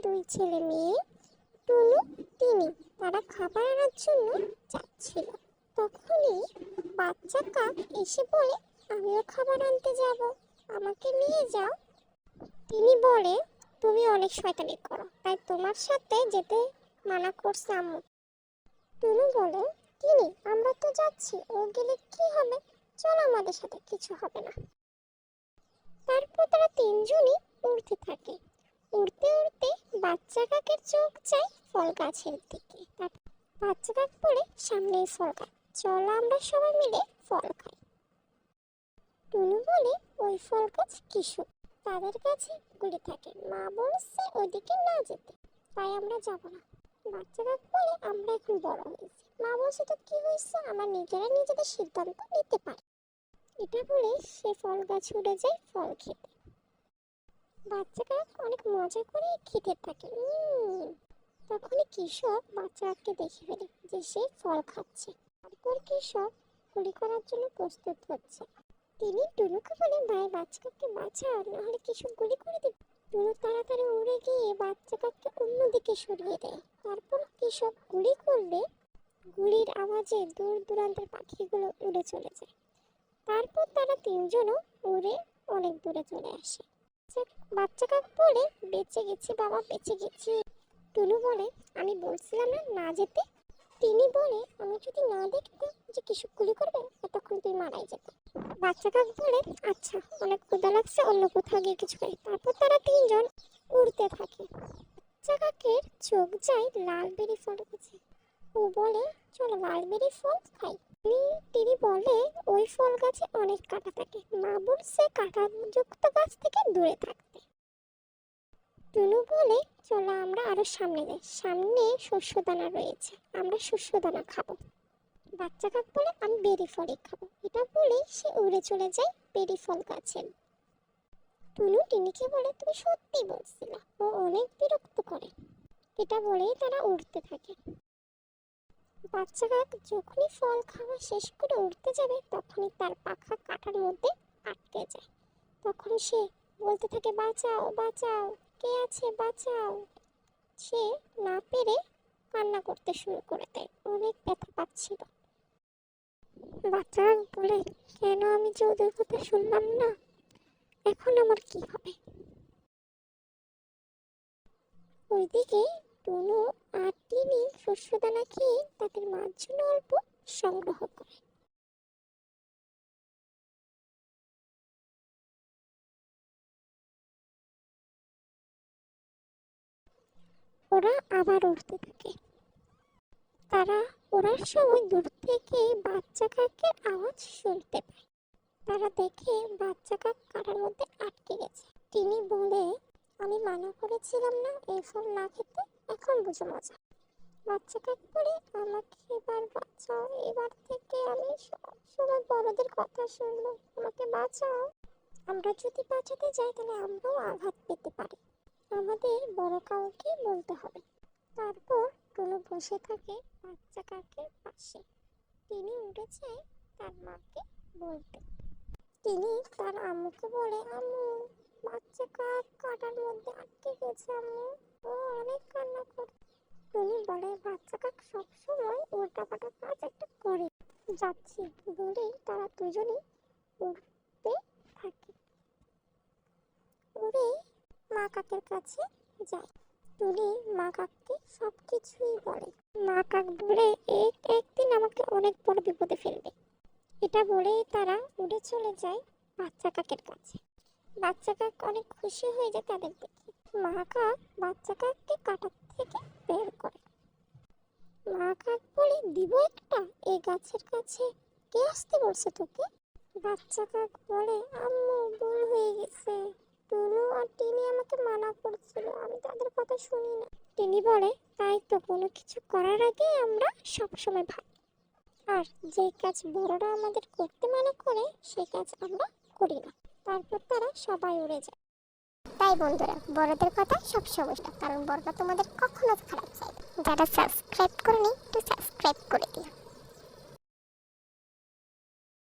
দুই ছেলে মেয়ে টুনু টিনি তারা খাবার আনার জন্য যাচ্ছিল। তখনই বাচ্চা কাক এসে বলে, আমিও খাবার আনতে যাব, আমাকে নিয়ে যাও। তিনি বলে, তুমি অনেক শয়তানি করো, তাই তোমার সাথে যেতে মানা করছে আম্মু। টুনু বলে, টিনি আমরা তো যাচ্ছি, ও গেলে কি হবে, চলো আমাদের সাথে, কিছু হবে না। তারপর তারা তিনজনই উড়তে থাকে। উড়তে উড়তে বাচ্চা কাকের চোখ যায় ফল গাছের দিকে। বাচ্চা কাক বলে, সামনেই ফল গাছ, চলো আমরা সবাই মিলে ফল খাই। টুনু বলে, ওই ফল গাছ কিশোর, তাদের কাছে গুলি থাকে, মা বলছে ওইদিকে না যেতে, তাই আমরা যাব না। বাচ্চা কাক বলে, আমরা এখন বড় হয়েছি, মা বলছে তো কি হয়েছে, আমরা নিজেরা নিজেদের সিদ্ধান্ত নিতে পারি। এটা বলে সে ফল গাছ উড়ে যায় ফল খেতে। বাচ্চা কাক অনেক মজা করে খেতে থাকে। তখনই কৃষক বাচ্চা কাককে দেখে ফেলে যে সে ফল খাচ্ছে। তারপর কৃষক গুলি করার জন্য প্রস্তুত হচ্ছে। তিনি টুনুকে বলে, ভাই বাচ্চা কাককে বাঁচাও, নাহলে কৃষক গুলি করে দেবে। টুনু তাড়াতাড়ি উড়ে গিয়ে বাচ্চা কাককে অন্যদিকে সরিয়ে দেয়। তারপর কৃষক গুলি করলে গুলির আওয়াজে দূর দূরান্তের পাখিগুলো উড়ে চলে যায়। তারপর তারা তিনজনও উড়ে অনেক দূরে চলে আসে। বাচ্চা কাক বলে, বেঁচে গেছি বাবা, বেঁচে গেছি। টুনু বলে, আমি বলছিলাম না না যেতে। তিনি বলে, আমি যদি না দেখতাম যে কৃষক গুলি করবে, তখন তুই মারাই যেত। বাচ্চা কাক বলে, আচ্ছা অনেক ক্ষুধা লাগছে, অন্য কোথাও গিয়ে কিছু খাই। তারপর তারা তিনজন উড়তে থাকে। বাচ্চা কাকের চোখ যায় লালবেরি ফলের কাছে। ও বলে, চলো লালবেরি ফল খাই। তিনি বলে, ওই ফল গাছে অনেক কাঁটা থাকে, মা বলছে কাঁটাযুক্ত গাছ থেকে দূরে থাকতে। টুনু বলে, চলো আমরা আরো সামনে যাই, সামনে শস্য দানা রয়েছে, আমরা শস্য দানা খাবো। বাচ্চা কাক বলে, আমি বেরি ফলই খাবো। এটা বলে সে উড়ে চলে যায় বেরি ফল গাছে। টুনু টিনিকে বলে, তুমি সত্যি বলছিলে, ও অনেক বিরক্ত করে। এটা বলেই তারা উড়তে থাকে। বাচ্চা কাক যখনই ফল খাওয়া শেষ করে উড়তে যাবে, তখনই তার পাখা কাঁটার মধ্যে আটকে যায়। তখন সে বলতে থাকে, বাঁচাও বাঁচাও, কে আছে বাঁচাও। সে না পেরে কান্না করতে শুরু করে দেয়, অনেক ব্যথা পাচ্ছিল। বাচ্চা কাক বলে, কেন আমি যে ওদের কথা শুনলাম না, এখন আমার কি হবে। ওইদিকে টুনু আর টিনি শস্যদানা খেয়ে তাদের মার জন্য অল্প সংগ্রহ করে। ওরা আবার উঠতে থাকে। তারা ওড়ার সময় দূর থেকে বাচ্চা কাকের আওয়াজ শুনতে পায়। তারা দেখে বাচ্চা কাক কাঁটার মধ্যে আটকে গেছে। তিনি বলে, আমি মানা করেছিলাম না এই ফল না খেতে, এখন বুঝো মজা। বাচ্চা কাক বলে, আমাকে এবার বাঁচাও, এবার থেকে আমি সবসময় বড়দের কথা শুনবো, আমাকে বাঁচাও। আমরা যদি বাঁচাতে যাই তাহলে আমরাও আঘাত পেতে পারি, আমাদের বড় কাউকে বলতে হবে। তারপর টুনু বসে থাকে বাচ্চা কাকের পাশে। তিনি উঠে যায় তার মাকে বলতে। তিনি তার আম্মুকে বলে, আম্মু বাচ্চা কাক কাঁটার মধ্যে আটকে গেছে, আম্মু ও অনেক কান্না করে। টুনি বলে, বাচ্চা কাক সবসময় উল্টাপাল্টা কাজ একটা করে যাচ্ছি বলেই তারা দুজনেই উড়তে থাকে। উড়ে মা কাকের কাছে যায়। টুনি মা কাককে সবকিছুই বলে। মা কাক বলে, একদিন আমাকে অনেক বড় বিপদে ফেলবে। এটা বলেই তারা উড়ে চলে যায় বাচ্চা কাকের কাছে। বাচ্চা কাক অনেক খুশি হয়ে যায় তাদের দেখে। মা কাক বাচ্চা কাককে কাঁটা থেকে বের করে। মা কাক বলে, দিব একটা, এই গাছের কাছে কে আসতে বলছে তোকে। বাচ্চা কাক বলে, আম্মু ভুল হয়ে গেছে, টুনু আর টিনি আমাকে মানা করছিল, আমি তাদের কথা শুনি না। টিনি বলে, তাই তো, কোনো কিছু করার আগে আমরা সবসময় ভাবি, আর যে কাজ বড়রা আমাদের করতে মানা করে সেই কাজ আমরা করি না। তারপর তারা সবাই উড়ে যায়। তাই বন্ধুরা, বড়দের কথা সবসময় না, কারণ বড়রা তোমাদের কখনো খারাপ চায়। যারা সাবস্ক্রাইব করেনি, একটু সাবস্ক্রাইব করে দিও।